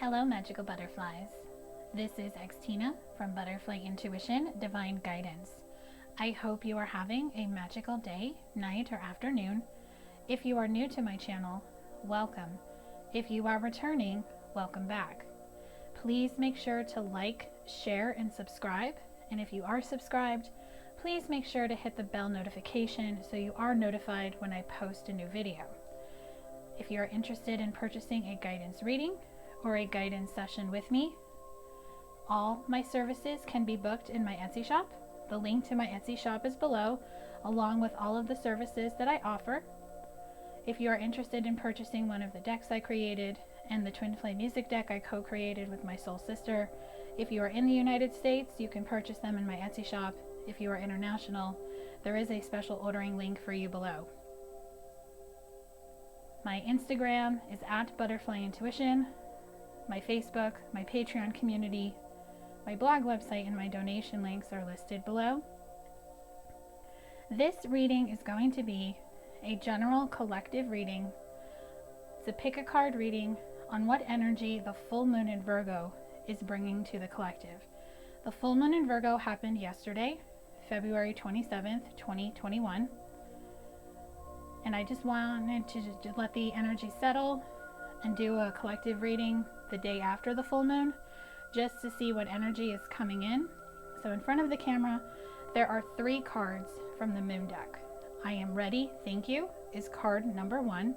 Hello, magical butterflies. This is Xtina from Butterfly Intuition Divine Guidance. I hope you are having a magical day, night, or afternoon. If you are new to my channel, welcome. If you are returning, welcome back. Please make sure to like, share, and subscribe. And if you are subscribed, please make sure to hit the bell notification so you are notified when I post a new video. If you are interested in purchasing a guidance reading or a guidance session with me, all my services can be booked in my Etsy shop. The link to my Etsy shop is below, along with all of the services that I offer. If you are interested in purchasing one of the decks I created and the Twin Flame music deck I co-created with my soul sister, if you are in the United States, you can purchase them in my Etsy shop. If you are international, there is a special ordering link for you below. My Instagram is @ButterflyIntuition. My Facebook, my Patreon community, my blog website, and my donation links are listed below. This reading is going to be a general collective reading. It's a pick a card reading on what energy the full moon in Virgo is bringing to the collective. The full moon in Virgo happened yesterday, February 27th, 2021. And I just wanted to let the energy settle and do a collective reading the day after the full moon, just to see what energy is coming in. So in front of the camera, there are 3 cards from the moon deck. I am ready, thank you, is card number 1.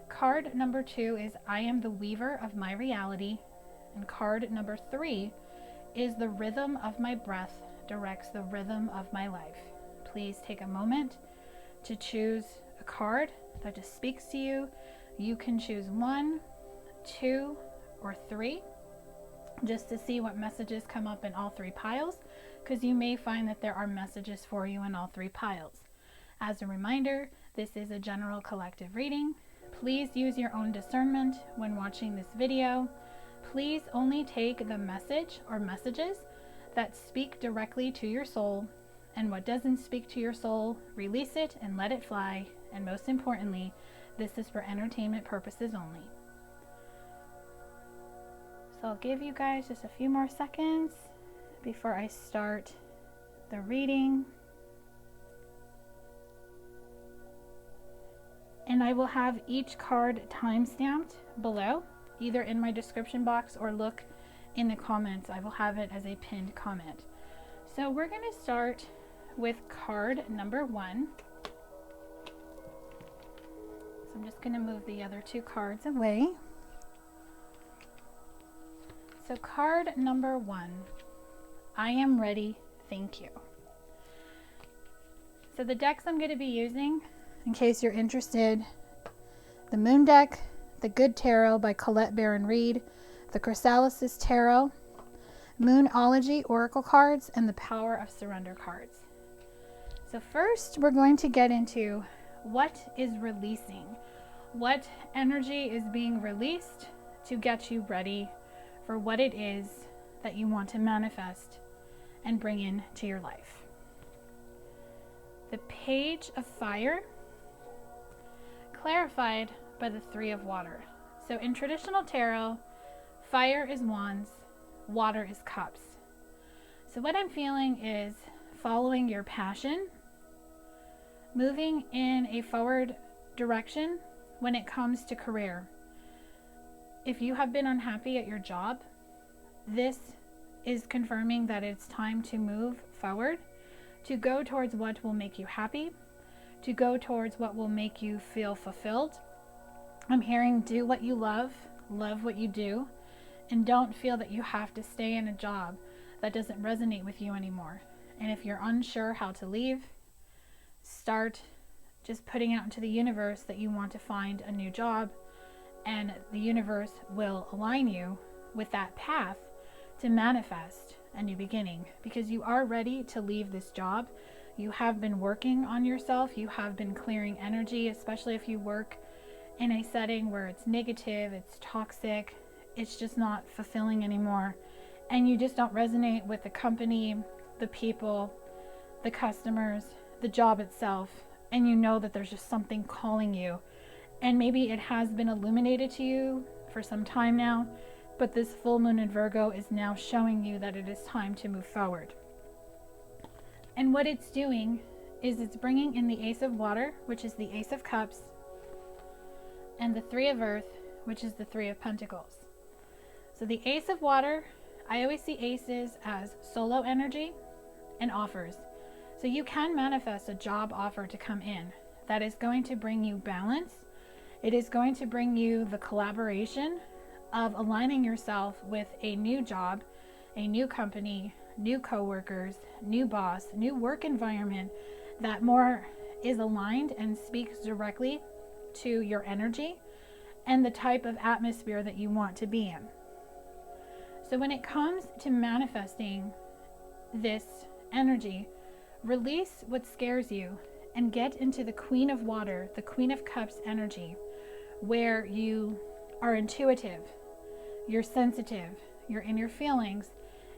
Card number 2 is I am the weaver of my reality. And card number 3 is the rhythm of my breath directs the rhythm of my life. Please take a moment to choose a card that just speaks to you. You can choose 1, 2, or 3, just to see what messages come up in all 3 piles, because you may find that there are messages for you in all 3 piles. As a reminder, this is a general collective reading. Please use your own discernment when watching this video. Please only take the message or messages that speak directly to your soul, and what doesn't speak to your soul, release it and let it fly. And most importantly, this is for entertainment purposes only. So I'll give you guys just a few more seconds before I start the reading. And I will have each card time-stamped below, either in my description box or look in the comments. I will have it as a pinned comment. So we're going to start with card number 1. So I'm just going to move the other 2 cards away. So card number 1, I am ready, thank you. So the decks I'm going to be using, in case you're interested, the Moon deck, the Good Tarot by Colette Baron Reed, the Chrysalis Tarot, Moonology Oracle cards, and the Power of Surrender cards. So first we're going to get into what is releasing. What energy is being released to get you ready for what it is that you want to manifest and bring into your life. The Page of Fire, clarified by the 3 of Water. So in traditional tarot, fire is wands, water is cups. So what I'm feeling is following your passion, moving in a forward direction when it comes to career. If you have been unhappy at your job, this is confirming that it's time to move forward, to go towards what will make you happy, to go towards what will make you feel fulfilled. I'm hearing do what you love what you do, and don't feel that you have to stay in a job that doesn't resonate with you anymore. And if you're unsure how to leave, start just putting out into the universe that you want to find a new job, and the universe will align you with that path to manifest a new beginning, because you are ready to leave this job. You have been working on yourself. You have been clearing energy, especially if you work in a setting where it's negative, it's toxic, it's just not fulfilling anymore, and you just don't resonate with the company, the people, the customers, the job itself, and you know that there's just something calling you. And maybe it has been illuminated to you for some time now But this full moon in Virgo is now showing you that it is time to move forward. And what it's doing is it's bringing in the Ace of Water, which is the Ace of Cups, and the Three of Earth, which is the Three of Pentacles. So the Ace of Water, I always see aces as solo energy and offers. So you can manifest a job offer to come in that is going to bring you balance. It is going to bring you the collaboration of aligning yourself with a new job, a new company, new coworkers, new boss, new work environment that more is aligned and speaks directly to your energy and the type of atmosphere that you want to be in. So when it comes to manifesting this energy, release what scares you and get into the Queen of Water, the Queen of Cups energy, where you are intuitive, you're sensitive, you're in your feelings,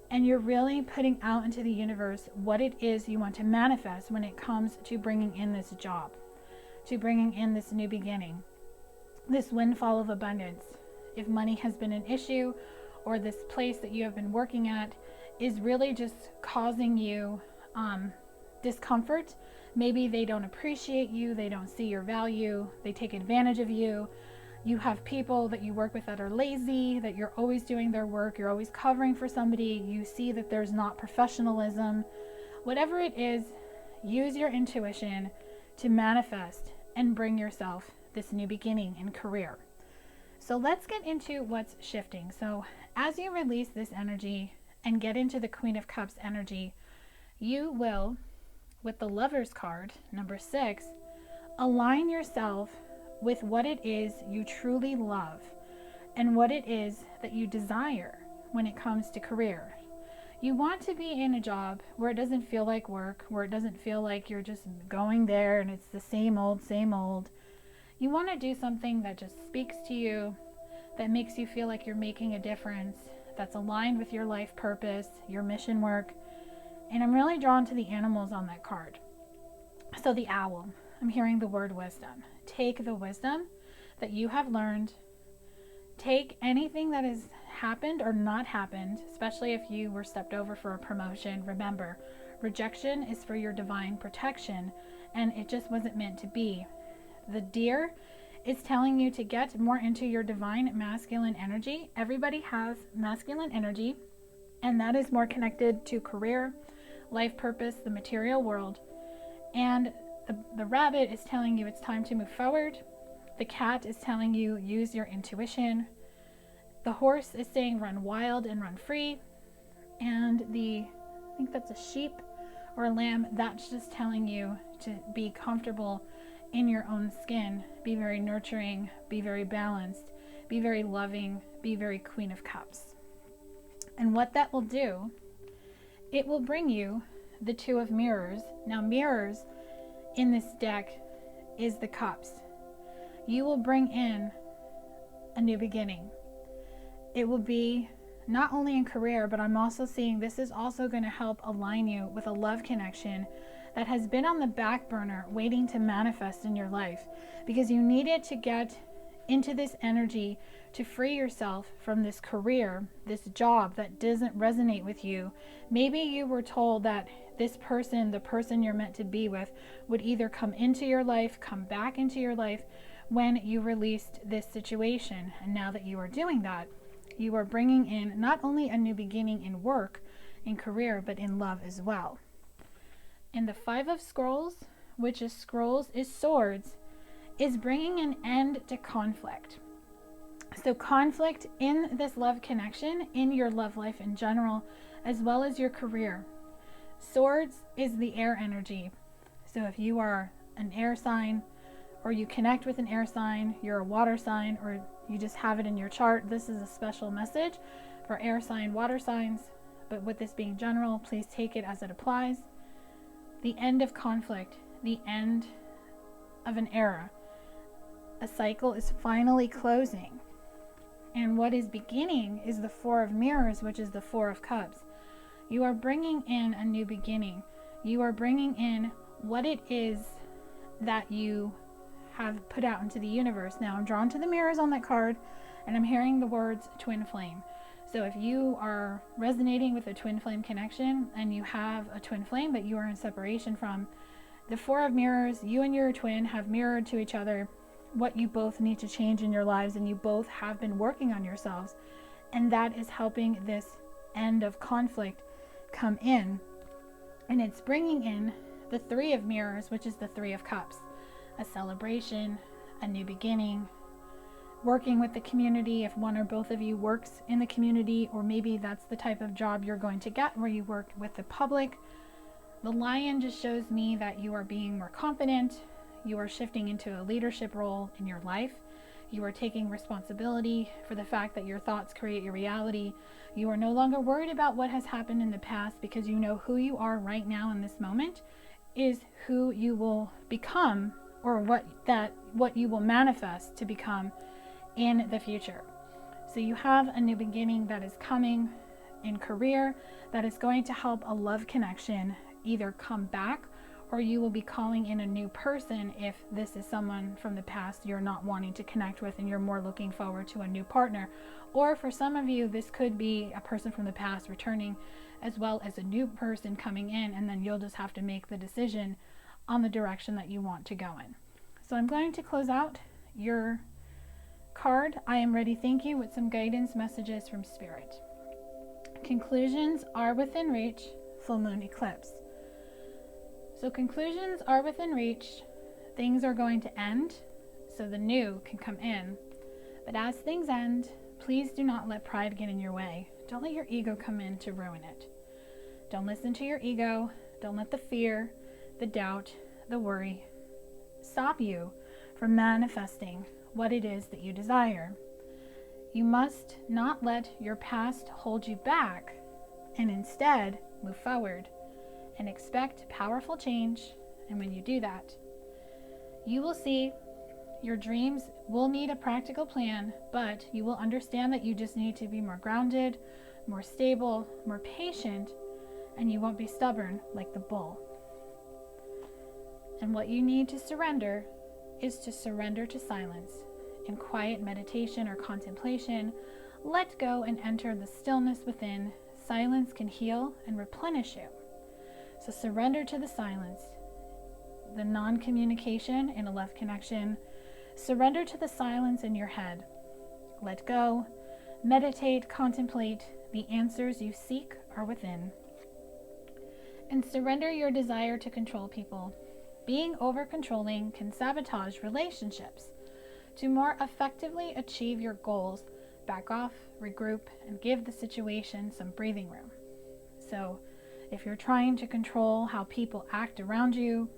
and you're really putting out into the universe what it is you want to manifest when it comes to bringing in this job, to bringing in this new beginning, this windfall of abundance. If money has been an issue, or this place that you have been working at is really just causing you discomfort, maybe they don't appreciate you, they don't see your value, they take advantage of you. You have people that you work with that are lazy, that you're always doing their work, you're always covering for somebody, you see that there's not professionalism. Whatever it is, use your intuition to manifest and bring yourself this new beginning in career. So let's get into what's shifting. So as you release this energy and get into the Queen of Cups energy, you will, with the Lover's card, number 6, align yourself with what it is you truly love and what it is that you desire when it comes to career. You want to be in a job where it doesn't feel like work, where it doesn't feel like you're just going there and it's the same old, same old. You want to do something that just speaks to you, that makes you feel like you're making a difference, that's aligned with your life purpose, your mission work. And I'm really drawn to the animals on that card. So the owl, I'm hearing the word wisdom. Take the wisdom that you have learned. Take anything that has happened or not happened, especially if you were stepped over for a promotion. Remember, rejection is for your divine protection, and it just wasn't meant to be. The deer is telling you to get more into your divine masculine energy. Everybody has masculine energy, and that is more connected to career, life purpose, the material world. And the rabbit is telling you it's time to move forward. The cat is telling you use your intuition. The horse is saying run wild and run free. And I think that's a sheep or a lamb, that's just telling you to be comfortable in your own skin. Be very nurturing, be very balanced, be very loving, be very Queen of Cups. And what that will do, it will bring you the Two of Mirrors. Now mirrors in this deck is the cups. You will bring in a new beginning. It will be not only in career, but I'm also seeing this is also going to help align you with a love connection that has been on the back burner waiting to manifest in your life, because you needed to get into this energy to free yourself from this career, this job that doesn't resonate with you. Maybe you were told that this person, the person you're meant to be with, would either come into your life, come back into your life when you released this situation. And now that you are doing that, you are bringing in not only a new beginning in work, in career, but in love as well. And the Five of Scrolls, which is scrolls is swords, is bringing an end to conflict. So conflict in this love connection, in your love life in general, as well as your career. Swords is the air energy. So if you are an air sign, or you connect with an air sign, you're a water sign, or you just have it in your chart, this is a special message for air sign, water signs. But with this being general, please take it as it applies. The end of conflict, the end of an era. A cycle is finally closing. And what is beginning is the Four of Mirrors, which is the Four of Cups. You are bringing in a new beginning. You are bringing in what it is that you have put out into the universe. Now I'm drawn to the mirrors on that card, And I'm hearing the words twin flame. So if you are resonating with a twin flame connection and you have a twin flame that you are in separation from, the Four of Mirrors, you and your twin have mirrored to each other what you both need to change in your lives, and you both have been working on yourselves. And that is helping this end of conflict come in. And it's bringing in the Three of Mirrors, which is the Three of Cups. A celebration, a new beginning, working with the community if one or both of you works in the community, or maybe that's the type of job you're going to get where you work with the public. The Lion just shows me that you are being more confident. You are shifting into a leadership role in your life. You are taking responsibility for the fact that your thoughts create your reality. You are no longer worried about what has happened in the past, because you know who you are right now in this moment is who you will become, or what you will manifest to become in the future. So you have a new beginning that is coming in career that is going to help a love connection either come back, or you will be calling in a new person if this is someone from the past you're not wanting to connect with and you're more looking forward to a new partner. Or for some of you, this could be a person from the past returning, as well as a new person coming in, and then you'll just have to make the decision on the direction that you want to go in. So I'm going to close out your card, I am ready, thank you, with some guidance messages from Spirit. Conclusions are within reach, full moon eclipse. So conclusions are within reach. Things are going to end, so the new can come in. But as things end, please do not let pride get in your way. Don't let your ego come in to ruin it. Don't listen to your ego. Don't let the fear, the doubt, the worry stop you from manifesting what it is that you desire. You must not let your past hold you back, and instead move forward and expect powerful change. And when you do that, you will see your dreams will need a practical plan, but you will understand that you just need to be more grounded, more stable, more patient, and you won't be stubborn like the bull. And what you need to surrender is to surrender to silence. In quiet meditation or contemplation, let go and enter the stillness within. Silence can heal and replenish you. So surrender to the silence, the non-communication in a love connection. Surrender to the silence in your head. Let go, meditate, contemplate. The answers you seek are within. And surrender your desire to control people. Being over-controlling can sabotage relationships. To more effectively achieve your goals, back off, regroup, and give the situation some breathing room. So if you're trying to control how people act around you,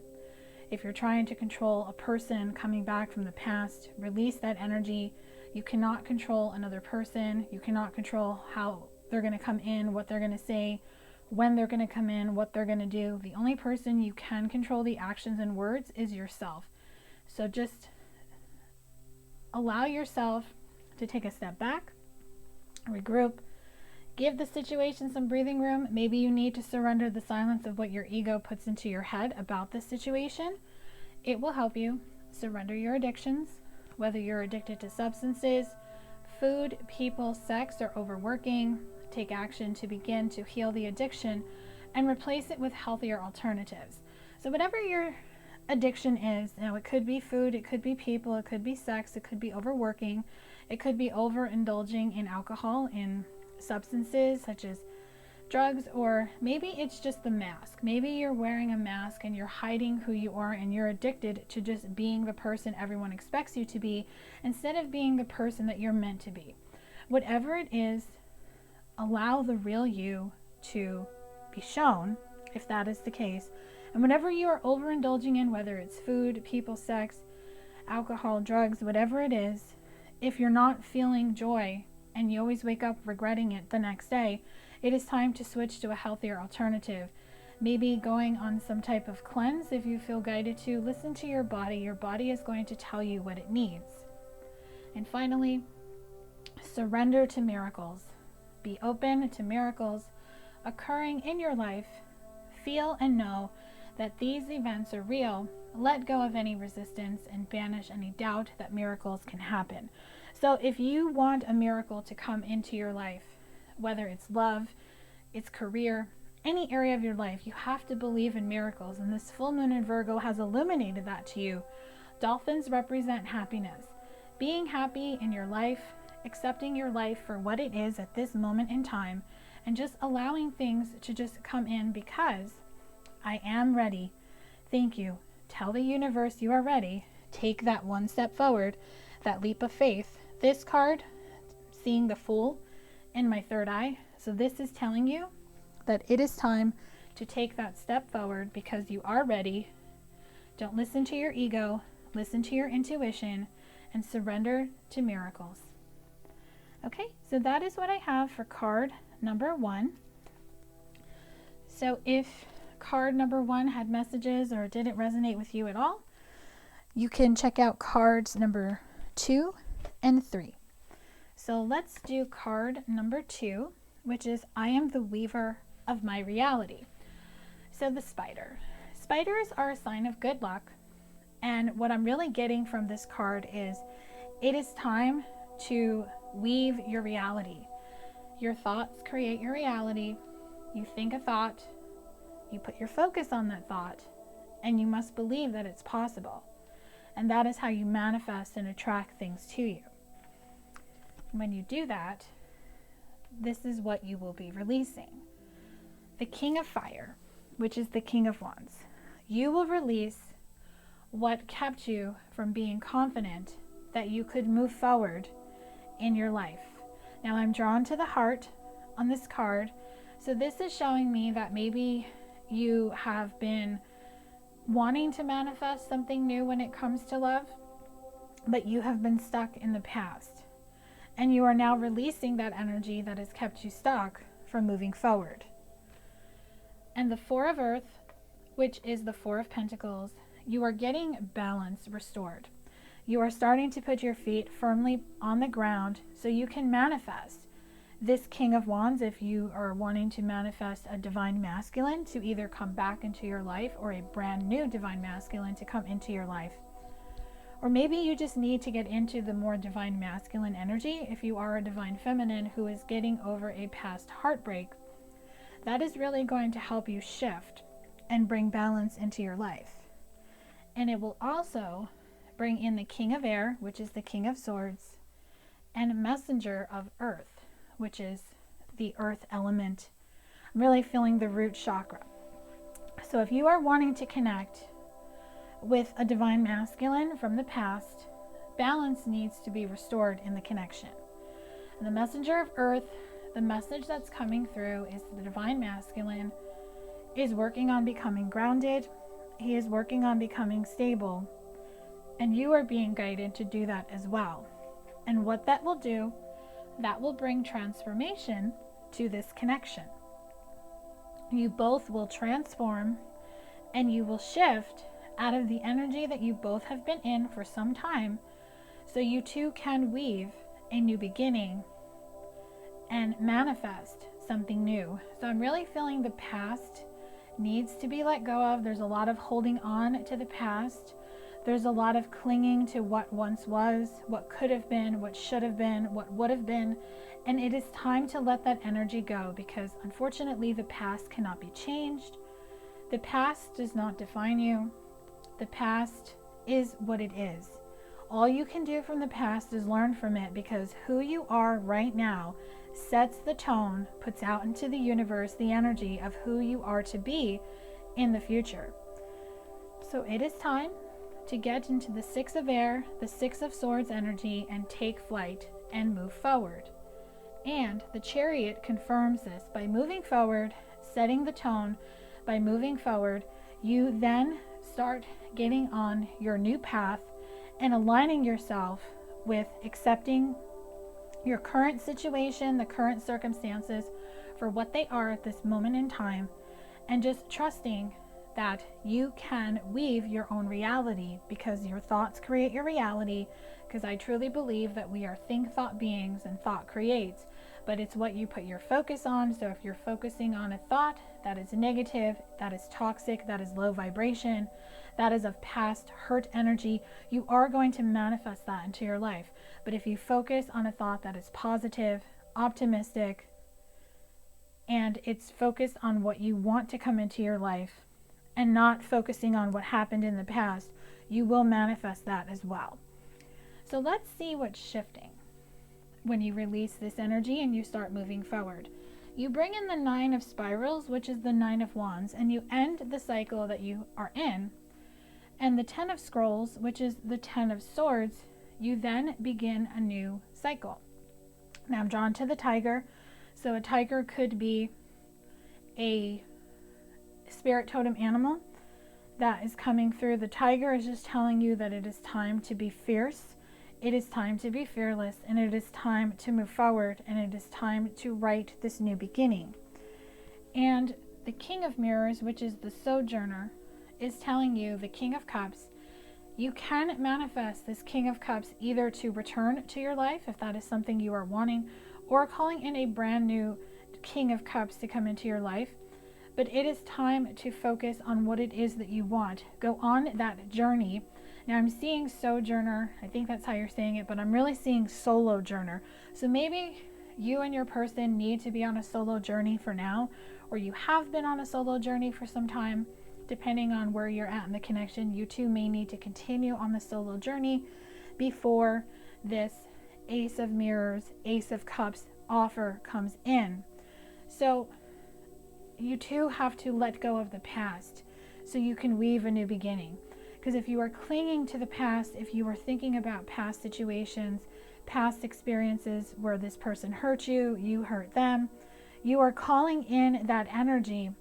if you're trying to control a person coming back from the past, release that energy. You cannot control another person. You cannot control how they're going to come in, what they're going to say, when they're going to come in, what they're going to do. The only person you can control the actions and words is yourself. So just allow yourself to take a step back, regroup, give the situation some breathing room. Maybe you need to surrender the silence of what your ego puts into your head about this situation. It will help you. Surrender your addictions, whether you're addicted to substances, food, people, sex, or overworking. Take action to begin to heal the addiction and replace it with healthier alternatives. So whatever your addiction is, now it could be food, it could be people, it could be sex, it could be overworking, it could be overindulging in alcohol, in substances such as drugs, or maybe it's just the mask. Maybe you're wearing a mask and you're hiding who you are, and you're addicted to just being the person everyone expects you to be instead of being the person that you're meant to be. Whatever it is, allow the real you to be shown, if that is the case. And whatever you are overindulging in, whether it's food, people, sex, alcohol, drugs, whatever it is, if you're not feeling joy and you always wake up regretting it the next day, it is time to switch to a healthier alternative. Maybe going on some type of cleanse if you feel guided to. Listen to your body. Your body is going to tell you what it needs. And finally, surrender to miracles. Be open to miracles occurring in your life. Feel and know that these events are real. Let go of any resistance and banish any doubt that miracles can happen. So if you want a miracle to come into your life, whether it's love, it's career, any area of your life, you have to believe in miracles. And this full moon in Virgo has illuminated that to you. Dolphins represent happiness. Being happy in your life, accepting your life for what it is at this moment in time, and just allowing things to just come in because I am ready. Thank you. Tell the universe you are ready. Take that one step forward, that leap of faith. This card, seeing the Fool in my third eye. So this is telling you that it is time to take that step forward because you are ready. Don't listen to your ego. Listen to your intuition and surrender to miracles. Okay, so that is what I have for card number 1. So if card number 1 had messages or didn't resonate with you at all, you can check out cards number 2 and 3. So let's do card number 2, which is I am the weaver of my reality. So the spider. Spiders are a sign of good luck. And what I'm really getting from this card is it is time to weave your reality. Your thoughts create your reality. You think a thought, you put your focus on that thought, and you must believe that it's possible. And that is how you manifest and attract things to you. When you do that, this is what you will be releasing. The King of Fire, which is the King of Wands. You will release what kept you from being confident that you could move forward in your life. Now I'm drawn to the heart on this card. So this is showing me that maybe you have been wanting to manifest something new when it comes to love, but you have been stuck in the past. And you are now releasing that energy that has kept you stuck from moving forward. And the Four of Earth, which is the Four of Pentacles, you are getting balance restored. You are starting to put your feet firmly on the ground so you can manifest this King of Wands if you are wanting to manifest a divine masculine to either come back into your life or a brand new divine masculine to come into your life. Or maybe you just need to get into the more divine masculine energy if you are a divine feminine who is getting over a past heartbreak. That is really going to help you shift and bring balance into your life. And it will also bring in the King of Air, which is the King of Swords, and Messenger of Earth, which is the earth element. I'm really feeling the root chakra. So if you are wanting to connect with a divine masculine from the past, balance needs to be restored in the connection. And the Messenger of Earth, the message that's coming through is the divine masculine is working on becoming grounded. He is working on becoming stable. And you are being guided to do that as well. And what that will do, that will bring transformation to this connection. You both will transform and you will shift out of the energy that you both have been in for some time, so you two can weave a new beginning and manifest something new. So I'm really feeling the past needs to be let go of. There's a lot of holding on to the past. There's a lot of clinging to what once was, what could have been, what should have been, what would have been. And it is time to let that energy go because unfortunately the past cannot be changed. The past does not define you. The past is what it is. All you can do from the past is learn from it because who you are right now sets the tone, puts out into the universe the energy of who you are to be in the future. So it is time to get into the Six of Air, the Six of Swords energy and take flight and move forward. And the Chariot confirms this. By moving forward, setting the tone, by moving forward, you then start getting on your new path and aligning yourself with accepting your current situation, the current circumstances for what they are at this moment in time, and just trusting that you can weave your own reality because your thoughts create your reality, because I truly believe that we are think thought beings and thought creates. but it's what you put your focus on. So if you're focusing on a thought that is negative, that is toxic, that is low vibration, that is of past hurt energy, you are going to manifest that into your life. But if you focus on a thought that is positive, optimistic, and it's focused on what you want to come into your life and not focusing on what happened in the past, you will manifest that as well. So let's see what's shifting when you release this energy and you start moving forward. You bring in the 9 of spirals, which is the 9 of wands, and you end the cycle that you are in. And the 10 of scrolls, which is the 10 of swords, you then begin a new cycle. Now I'm drawn to the tiger. So a tiger could be a spirit totem animal that is coming through. The tiger is just telling you that it is time to be fierce, it is time to be fearless, and it is time to move forward, and it is time to write this new beginning. And the King of Mirrors, which is the sojourner, is telling you, the King of Cups, you can manifest this King of Cups either to return to your life, if that is something you are wanting, or calling in a brand new King of Cups to come into your life. But it is time to focus on what it is that you want. Go on that journey. Now I'm seeing sojourner, I think that's how you're saying it, but I'm really seeing solo journer. So maybe you and your person need to be on a solo journey for now, or you have been on a solo journey for some time. Depending on where you're at in the connection, you two may need to continue on the solo journey before this Ace of Mirrors, Ace of Cups offer comes in. So you two have to let go of the past so you can weave a new beginning. Because if you are clinging to the past, if you are thinking about past situations, past experiences where this person hurt you, you hurt them, you are calling in that energy,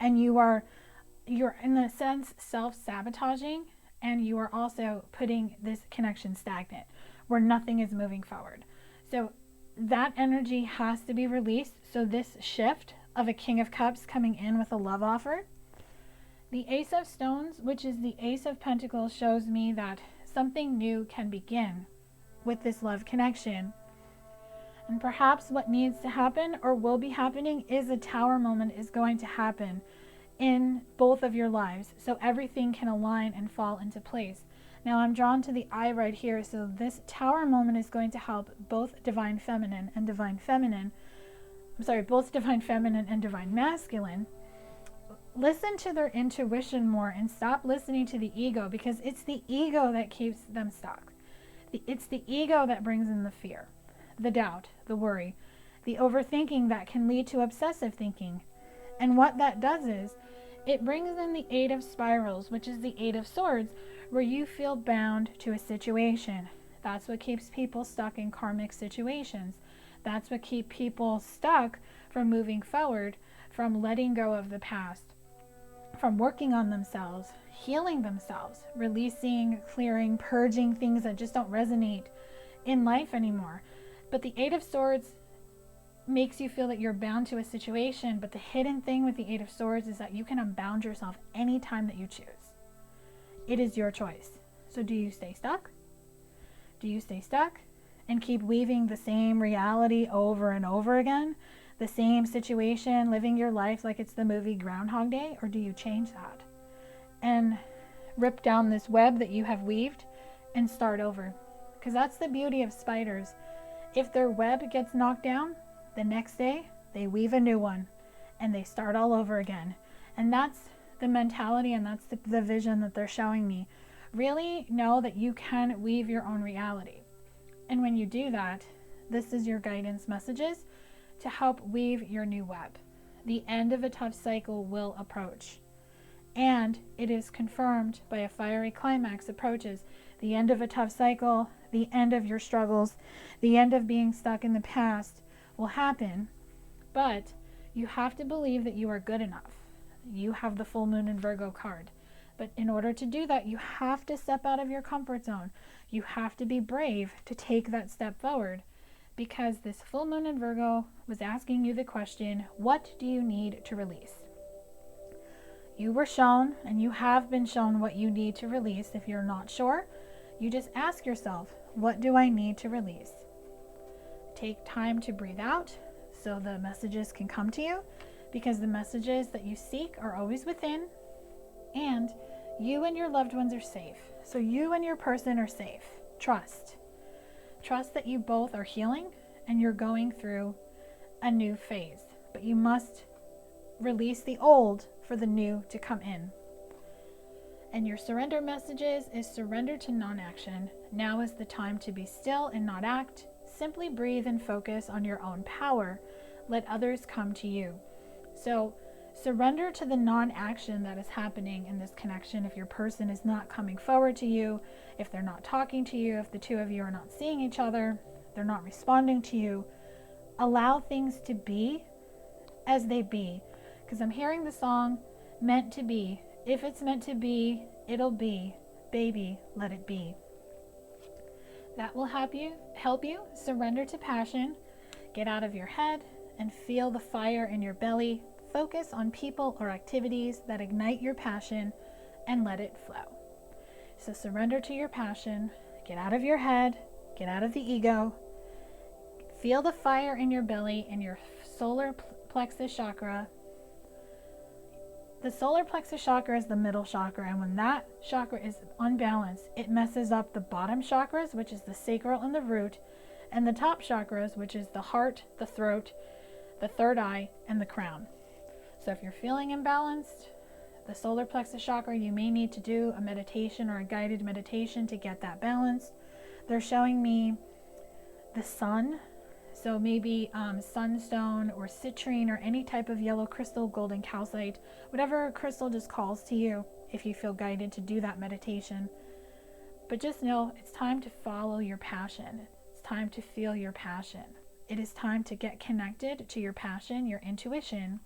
and you're in a sense self-sabotaging, and you are also putting this connection stagnant where nothing is moving forward. So that energy has to be released. So this shift of a King of Cups coming in with a love offer. The Ace of Stones, which is the Ace of Pentacles, shows me that something new can begin with this love connection. And perhaps what needs to happen or will be happening is a tower moment is going to happen in both of your lives, so everything can align and fall into place. Now I'm drawn to the eye right here, so this tower moment is going to help both divine feminine and divine masculine listen to their intuition more and stop listening to the ego, because it's the ego that keeps them stuck. It's the ego that brings in the fear, the doubt, the worry, the overthinking that can lead to obsessive thinking. And what that does is it brings in the 8 of spirals, which is the 8 of swords, where you feel bound to a situation. That's what keeps people stuck in karmic situations. That's what keeps people stuck from moving forward, from letting go of the past, from working on themselves, healing themselves, releasing, clearing, purging things that just don't resonate in life anymore. But the 8 of swords makes you feel that you're bound to a situation, but the hidden thing with the 8 of swords is that you can unbound yourself anytime that you choose. It is your choice. So do you stay stuck? Do you stay stuck and keep weaving the same reality over and over again? The same situation, living your life like it's the movie Groundhog Day? Or do you change that and rip down this web that you have weaved and start over? Because that's the beauty of spiders. If their web gets knocked down, the next day they weave a new one and they start all over again. And that's the mentality, and that's the vision that they're showing me. Really know that you can weave your own reality. And when you do that, this is your guidance messages to help weave your new web. The end of a tough cycle will approach. And it is confirmed by a fiery climax approaches. The end of a tough cycle, the end of your struggles, the end of being stuck in the past will happen. But you have to believe that you are good enough. You have the full moon in Virgo card. But in order to do that, you have to step out of your comfort zone. You have to be brave to take that step forward, because this full moon in Virgo was asking you the question, what do you need to release? You were shown, and you have been shown what you need to release. If you're not sure, you just ask yourself, what do I need to release? take time to breathe out so the messages can come to you, because the messages that you seek are always within, and you and your loved ones are safe. So you and your person are safe. Trust. Trust that you both are healing and you're going through a new phase. But you must release the old for the new to come in. And your surrender messages is surrender to non-action. Now is the time to be still and not act. Simply breathe and focus on your own power. Let others come to you. So surrender to the non-action that is happening in this connection. If your person is not coming forward to you, if they're not talking to you, if the two of you are not seeing each other, they're not responding to you, allow things to be as they be. Because I'm hearing the song, meant to be. If it's meant to be, it'll be. Baby, let it be. That will help you surrender to passion, get out of your head, and feel the fire in your belly. Focus on people or activities that ignite your passion and let it flow. So surrender to your passion, get out of your head, get out of the ego, feel the fire in your belly and your solar plexus chakra. The solar plexus chakra is the middle chakra, and when that chakra is unbalanced, it messes up the bottom chakras, which is the sacral and the root, and the top chakras, which is the heart, the throat, the third eye, and the crown. So if you're feeling imbalanced, the solar plexus chakra, you may need to do a meditation or a guided meditation to get that balanced. They're showing me the sun. So maybe sunstone or citrine or any type of yellow crystal, golden calcite, whatever crystal just calls to you if you feel guided to do that meditation. But just know it's time to follow your passion. It's time to feel your passion. It is time to get connected to your passion, your intuition,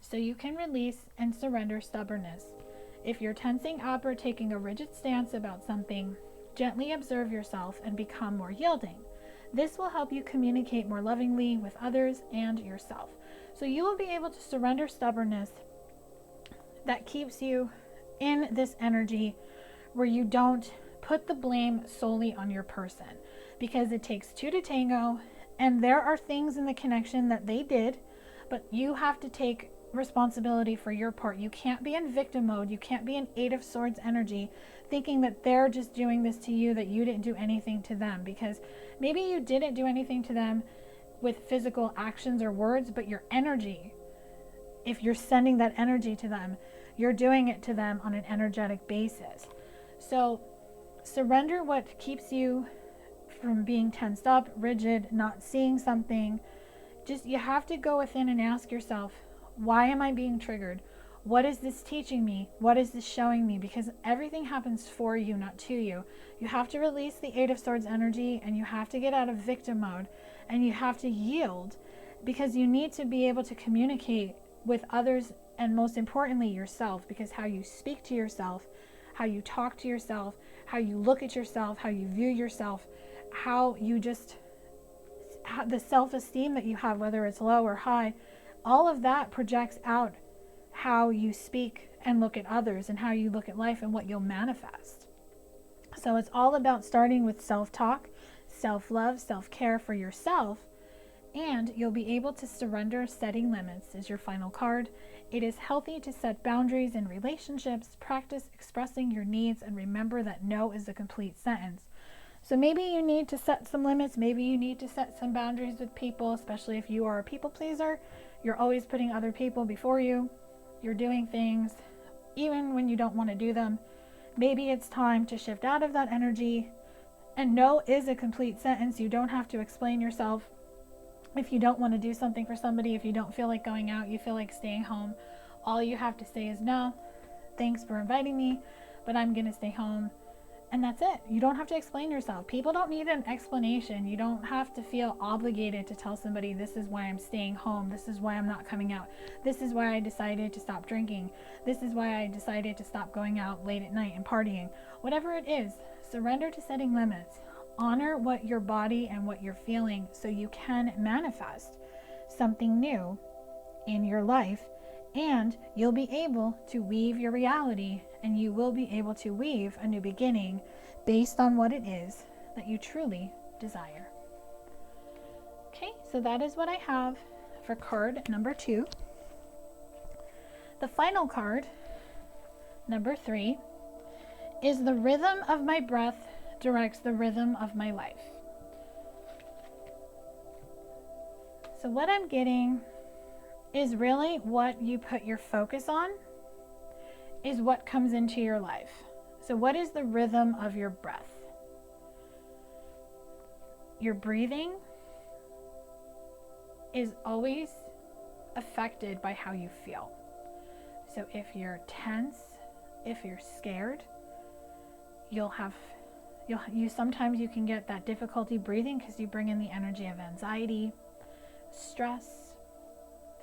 so you can release and surrender stubbornness. If you're tensing up or taking a rigid stance about something, gently observe yourself and become more yielding. This will help you communicate more lovingly with others and yourself. So you will be able to surrender stubbornness that keeps you in this energy where you don't put the blame solely on your person, because it takes two to tango, and there are things in the connection that they did, but you have to take responsibility for your part. You can't be in victim mode. You can't be in Eight of Swords energy thinking that they're just doing this to you, that you didn't do anything to them, because maybe you didn't do anything to them with physical actions or words, but your energy, if you're sending that energy to them, you're doing it to them on an energetic basis. So surrender what keeps you from being tensed up, rigid, not seeing something. Just, you have to go within and ask yourself, why am I being triggered? What is this teaching me? What is this showing me? Because everything happens for you, not to you. You have to release the Eight of Swords energy, and you have to get out of victim mode, and you have to yield, because you need to be able to communicate with others, and most importantly yourself, because how you speak to yourself, how you talk to yourself, how you look at yourself, how you view yourself, how you just, the self-esteem that you have, whether it's low or high, all of that projects out how you speak and look at others, and how you look at life, and what you'll manifest. So it's all about starting with self-talk, self-love, self-care for yourself, and you'll be able to surrender. Setting limits is your final card. It is healthy to set boundaries in relationships. Practice expressing your needs, and remember that no is a complete sentence. So maybe you need to set some limits. Maybe you need to set some boundaries with people, especially if you are a people pleaser. You're always putting other people before you. You're doing things even when you don't want to do them. Maybe it's time to shift out of that energy. And no is a complete sentence. You don't have to explain yourself. If you don't want to do something for somebody, if you don't feel like going out, you feel like staying home, all you have to say is, no, thanks for inviting me, but I'm going to stay home. And that's it. You don't have to explain yourself. People don't need an explanation. You don't have to feel obligated to tell somebody, this is why I'm staying home. This is why I'm not coming out. This is why I decided to stop drinking. This is why I decided to stop going out late at night and partying. Whatever it is, surrender to setting limits. Honor what your body and what you're feeling, so you can manifest something new in your life, and you'll be able to weave your reality, and you will be able to weave a new beginning based on what it is that you truly desire. So that is what I have for card number 2. The final card, number 3, is the rhythm of my breath directs the rhythm of my life. So what I'm getting is really what you put your focus on is what comes into your life. So what is the rhythm of your breath? Your breathing is always affected by how you feel. So if you're tense, if you're scared, sometimes you can get that difficulty breathing because you bring in the energy of anxiety, stress,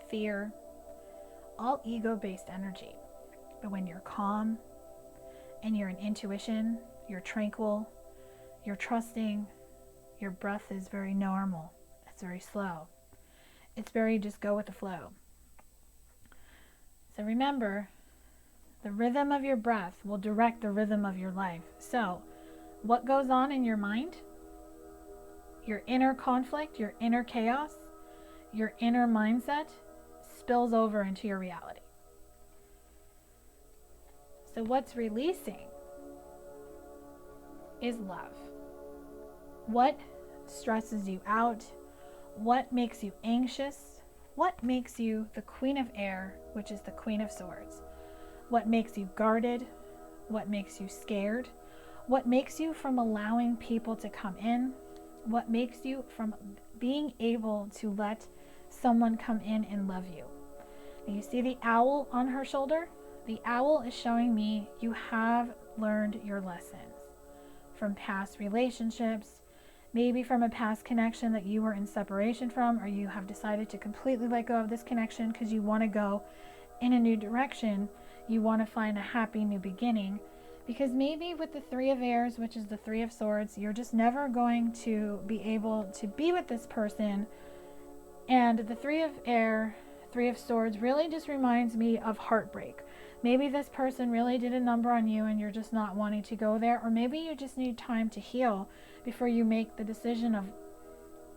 fear, all ego-based energy. But when you're calm and you're in intuition, you're tranquil, you're trusting, your breath is very normal. It's very slow. It's very just go with the flow. So remember, the rhythm of your breath will direct the rhythm of your life. So what goes on in your mind, your inner conflict, your inner chaos, your inner mindset spills over into your reality. So what's releasing is love. What stresses you out? What makes you anxious? What makes you the Queen of Air, which is the Queen of Swords? What makes you guarded? What makes you scared? What makes you from allowing people to come in? What makes you from being able to let someone come in and love you? And you see the owl on her shoulder? The owl is showing me you have learned your lessons from past relationships, maybe from a past connection that you were in separation from, or you have decided to completely let go of this connection because you want to go in a new direction. You want to find a happy new beginning. Because maybe with the Three of Airs, which is the Three of Swords, you're just never going to be able to be with this person. And the Three of Air, Three of Swords really just reminds me of heartbreak. Maybe this person really did a number on you and you're just not wanting to go there. Or maybe you just need time to heal before you make the decision of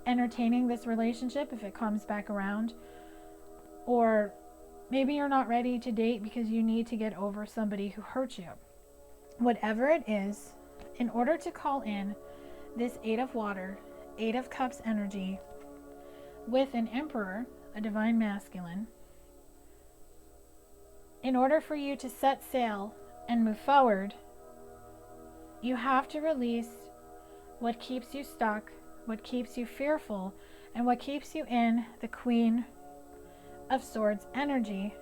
entertaining this relationship if it comes back around. Or maybe you're not ready to date because you need to get over somebody who hurt you. Whatever it is, in order to call in this 8 of water, 8 of cups energy with an emperor, a divine masculine, in order for you to set sail and move forward, you have to release what keeps you stuck, what keeps you fearful, and what keeps you in the Queen of Swords energy.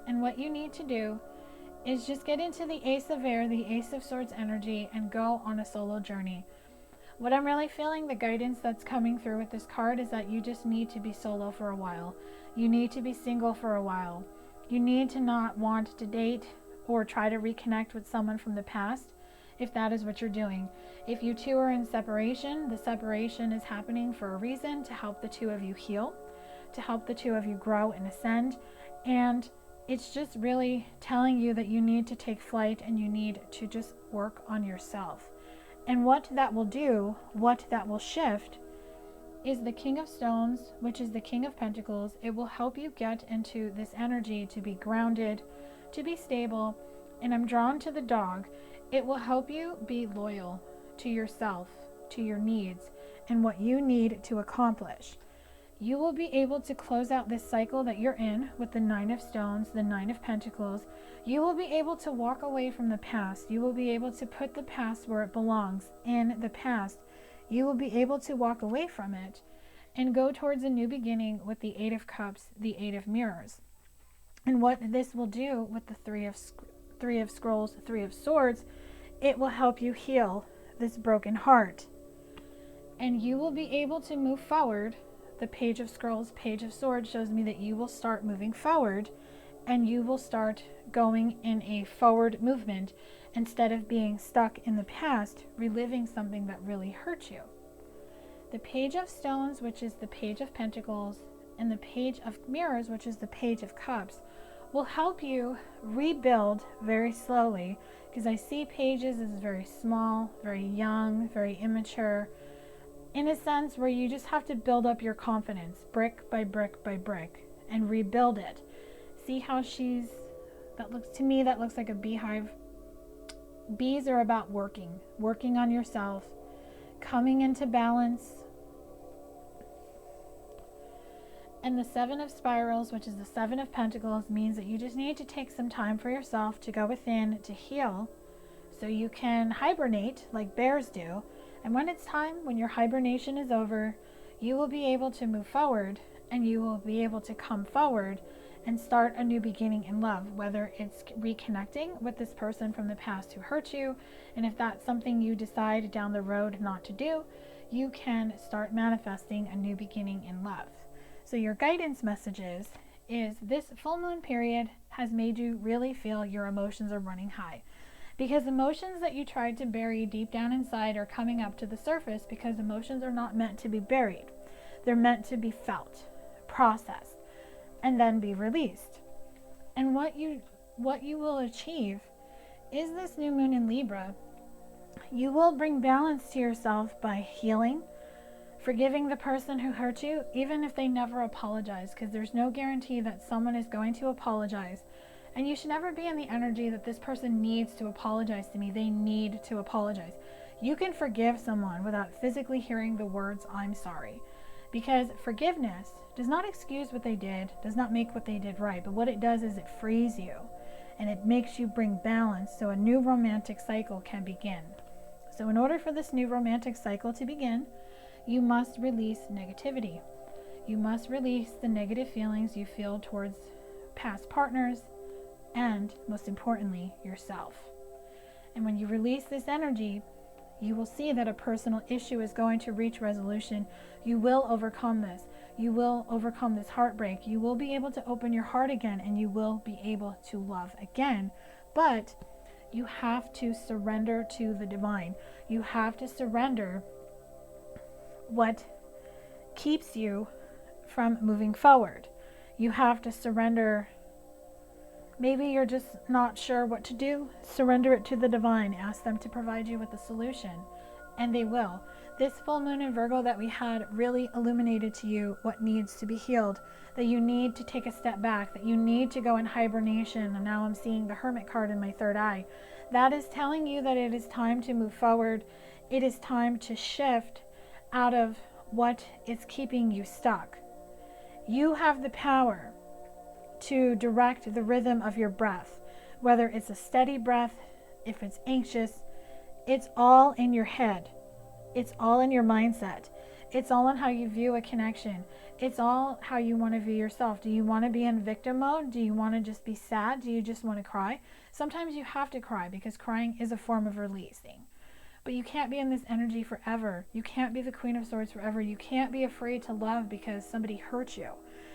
And what you need to do is just get into the Ace of Air, the Ace of Swords energy, and go on a solo journey. What I'm really feeling, the guidance that's coming through with this card, is that you just need to be solo for a while. You need to be single for a while. You need to not want to date or try to reconnect with someone from the past if that is what you're doing. If you two are in separation, the separation is happening for a reason, to help the two of you heal, to help the two of you grow and ascend. And it's just really telling you that you need to take flight and you need to just work on yourself. And what that will do, what that will shift, is the King of Stones, which is the King of Pentacles. It will help you get into this energy to be grounded, to be stable. And I'm drawn to the dog. It will help you be loyal to yourself, to your needs, and what you need to accomplish. You will be able to close out this cycle that you're in with the 9 of Stones, the 9 of Pentacles. You will be able to walk away from the past. You will be able to put the past where it belongs, in the past. You will be able to walk away from it and go towards a new beginning with the 8 of Cups, the 8 of Mirrors. And what this will do with the 3 of Scrolls, 3 of Swords, it will help you heal this broken heart. And you will be able to move forward. The Page of Scrolls, Page of Swords shows me that you will start moving forward and you will start going in a forward movement instead of being stuck in the past, reliving something that really hurt you. The Page of Stones, which is the Page of Pentacles, and the Page of Mirrors, which is the Page of Cups, will help you rebuild very slowly, because I see pages as very small, very young, very immature. in a sense where you just have to build up your confidence brick by brick by brick and rebuild it. See how that looks like a beehive. Bees are about working on yourself, coming into balance. And the Seven of Spirals, which is the Seven of Pentacles, means that you just need to take some time for yourself to go within, to heal, so you can hibernate like bears do. And when it's time, when your hibernation is over, you will be able to move forward, and you will be able to come forward and start a new beginning in love, whether it's reconnecting with this person from the past who hurt you. And if that's something you decide down the road not to do, you can start manifesting a new beginning in love. So your guidance messages is this full moon period has made you really feel your emotions are running high, because emotions that you tried to bury deep down inside are coming up to the surface, because emotions are not meant to be buried. They're meant to be felt, processed, and then be released. And what you will achieve is this new moon in Libra. You will bring balance to yourself by healing, forgiving the person who hurt you, even if they never apologize, because there's no guarantee that someone is going to apologize. And you should never be in the energy that this person needs to apologize to me. They need to apologize. You can forgive someone without physically hearing the words, "I'm sorry." Because forgiveness does not excuse what they did, does not make what they did right. But what it does is it frees you, and it makes you bring balance so a new romantic cycle can begin. So in order for this new romantic cycle to begin, you must release negativity. You must release the negative feelings you feel towards past partners, and most importantly, yourself. And when you release this energy, you will see that a personal issue is going to reach resolution. You will overcome this. You will overcome this heartbreak. You will be able to open your heart again, and you will be able to love again. But you have to surrender to the divine. You have to surrender what keeps you from moving forward. You have to surrender. Maybe you're just not sure what to do. Surrender it to the divine. Ask them to provide you with a solution, and they will. This full moon in Virgo that we had really illuminated to you what needs to be healed, that you need to take a step back, that you need to go in hibernation. And now I'm seeing the Hermit card in my third eye. That is telling you that it is time to move forward. It is time to shift out of what is keeping you stuck. You have the power to direct the rhythm of your breath, whether it's a steady breath, if it's anxious. It's all in your head. It's all in your mindset. It's all on how you view a connection. It's all how you want to view yourself. Do you want to be in victim mode? Do you want to just be sad? Do you just want to cry? Sometimes you have to cry, because crying is a form of releasing. But you can't be in this energy forever. You can't be the Queen of Swords forever. You can't be afraid to love because somebody hurt you.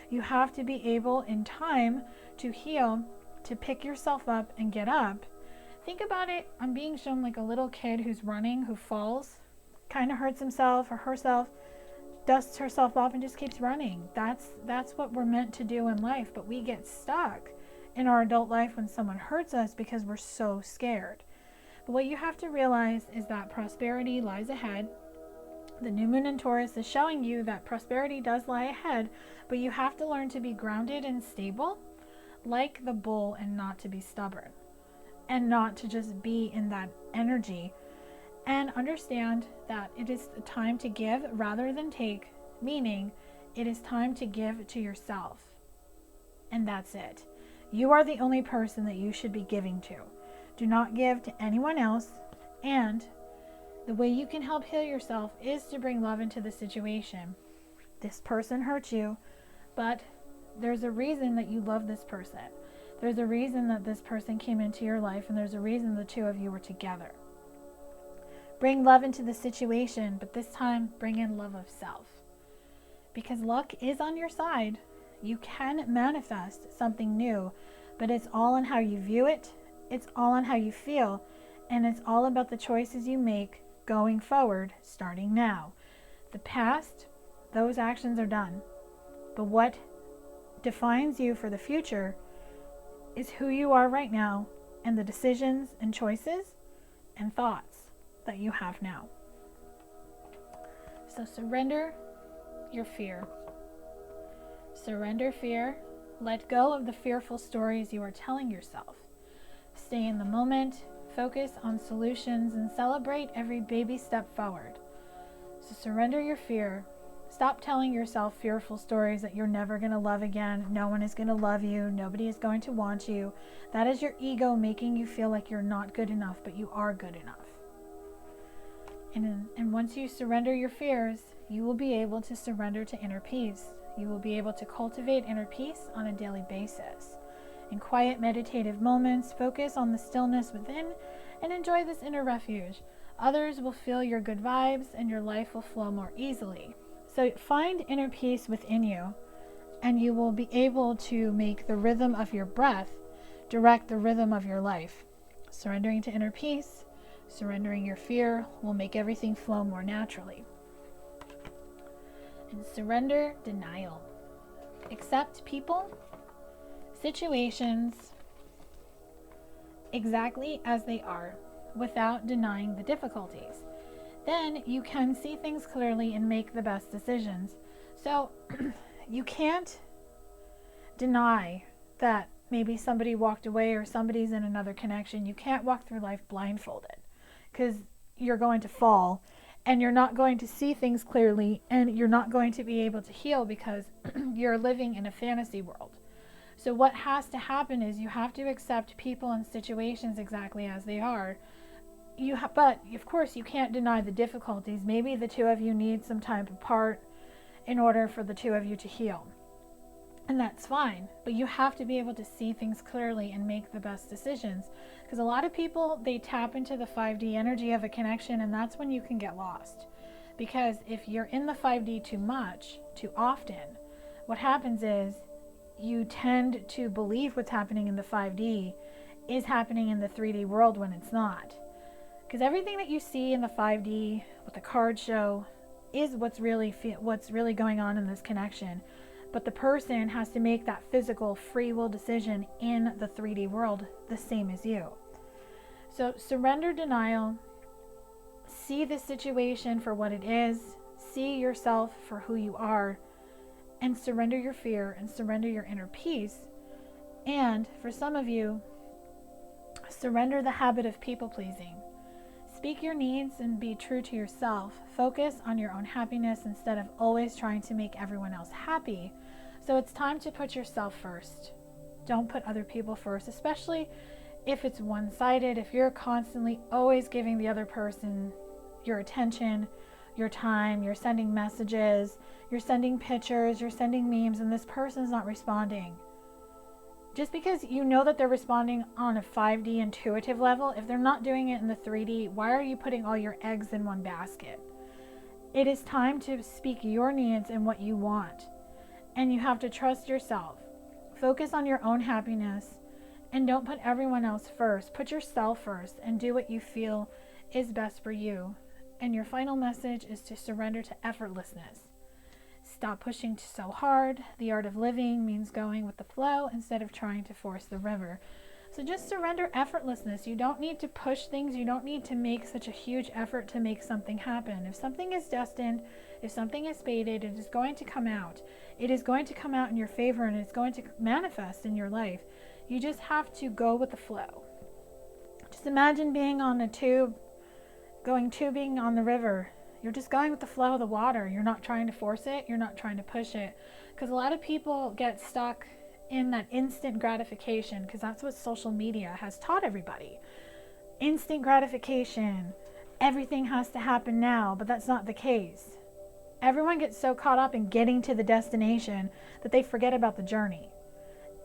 You have to be able in time to heal, to pick yourself up and get up. Think about it. I'm being shown like a little kid who's running, who falls, kind of hurts himself or herself, dusts herself off and just keeps running. That's what we're meant to do in life. But we get stuck in our adult life when someone hurts us because we're so scared. But what you have to realize is that prosperity lies ahead. The new moon in Taurus is showing you that prosperity does lie ahead, but you have to learn to be grounded and stable like the bull, and not to be stubborn, and not to just be in that energy. And understand that it is time to give rather than take, meaning it is time to give to yourself. And that's it. You are the only person that you should be giving to. Do not give to anyone else. And the way you can help heal yourself is to bring love into the situation. This person hurt you, but there's a reason that you love this person. There's a reason that this person came into your life, and there's a reason the two of you were together. Bring love into the situation, but this time bring in love of self. Because luck is on your side. You can manifest something new, but it's all on how you view it. It's all on how you feel, and it's all about the choices you make going forward, starting now. The past, those actions are done. But what defines you for the future is who you are right now, and the decisions and choices and thoughts that you have now. So surrender your fear. Surrender fear. Let go of the fearful stories you are telling yourself. Stay in the moment, focus on solutions, and celebrate every baby step forward. So surrender your fear. Stop telling yourself fearful stories that you're never going to love again, no one is going to love you, nobody is going to want you. That is your ego making you feel like you're not good enough, but you are good enough. And once you surrender your fears, you will be able to surrender to inner peace. You will be able to cultivate inner peace on a daily basis. In quiet meditative moments, focus on the stillness within and enjoy this inner refuge. Others will feel your good vibes and your life will flow more easily. So find inner peace within you, and you will be able to make the rhythm of your breath direct the rhythm of your life. Surrendering to inner peace, surrendering your fear will make everything flow more naturally. And surrender denial. Accept people, situations exactly as they are without denying the difficulties. Then you can see things clearly and make the best decisions. So you can't deny that maybe somebody walked away or somebody's in another connection. You can't walk through life blindfolded because you're going to fall and you're not going to see things clearly and you're not going to be able to heal because you're living in a fantasy world. So what has to happen is you have to accept people and situations exactly as they are. But of course you can't deny the difficulties. Maybe the two of you need some time apart in order for the two of you to heal. And that's fine, but you have to be able to see things clearly and make the best decisions. Because a lot of people, they tap into the 5D energy of a connection, and that's when you can get lost. Because if you're in the 5D too much, too often, what happens is you tend to believe what's happening in the 5D is happening in the 3D world when it's not. Because everything that you see in the 5D, what the cards show, is what's really going on in this connection. But the person has to make that physical free will decision in the 3D world the same as you. So surrender denial. See the situation for what it is. See yourself for who you are. And surrender your fear and surrender your inner peace. And for some of you, surrender the habit of people pleasing. Speak your needs and be true to yourself. Focus on your own happiness instead of always trying to make everyone else happy. So it's time to put yourself first. Don't put other people first, especially if it's one-sided, if you're constantly always giving the other person your attention, your time, you're sending messages, you're sending pictures, you're sending memes, and this person's not responding. Just because you know that they're responding on a 5D intuitive level, if they're not doing it in the 3D, why are you putting all your eggs in one basket? It is time to speak your needs and what you want. And you have to trust yourself. Focus on your own happiness and don't put everyone else first. Put yourself first and do what you feel is best for you. And your final message is to surrender to effortlessness. Stop pushing so hard. The art of living means going with the flow instead of trying to force the river. So just surrender effortlessness. You don't need to push things. You don't need to make such a huge effort to make something happen. If something is destined, if something is fated, it is going to come out. It is going to come out in your favor and it's going to manifest in your life. You just have to go with the flow. Just imagine being on a tube, going tubing on the river. You're just going with the flow of the water. You're not trying to force it. You're not trying to push it. Because a lot of people get stuck in that instant gratification, because that's what social media has taught everybody. Instant gratification. Everything has to happen now, but that's not the case. Everyone gets so caught up in getting to the destination that they forget about the journey.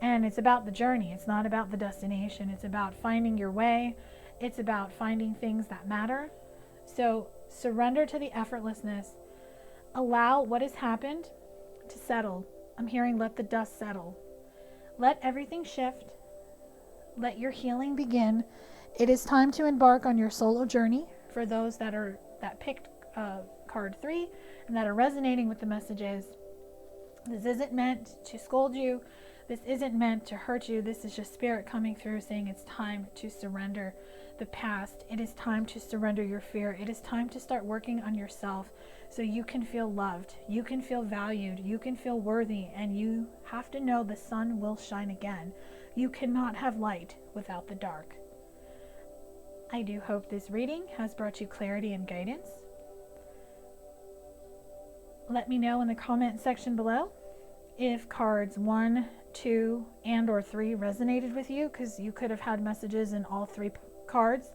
And it's about the journey. It's not about the destination. It's about finding your way. It's about finding things that matter. So surrender to the effortlessness. Allow what has happened to settle. I'm hearing let the dust settle. Let everything shift. Let your healing begin. It is time to embark on your solo journey for those that picked card 3 and that are resonating with the messages. This isn't meant to scold you. This isn't meant to hurt you. This is just spirit coming through saying it's time to surrender the past. It is time to surrender your fear. It is time to start working on yourself so you can feel loved, you can feel valued, you can feel worthy, and you have to know the sun will shine again. You cannot have light without the dark. I do hope this reading has brought you clarity and guidance. Let me know in the comment section below if cards 1, 2, and or 3 resonated with you, because you could have had messages in all 3 cards.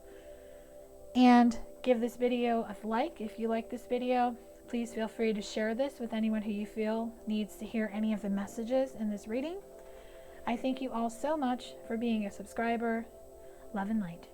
And give this video a like if you like this video. Please feel free to share this with anyone who you feel needs to hear any of the messages in this reading. I thank you all so much for being a subscriber. Love and light.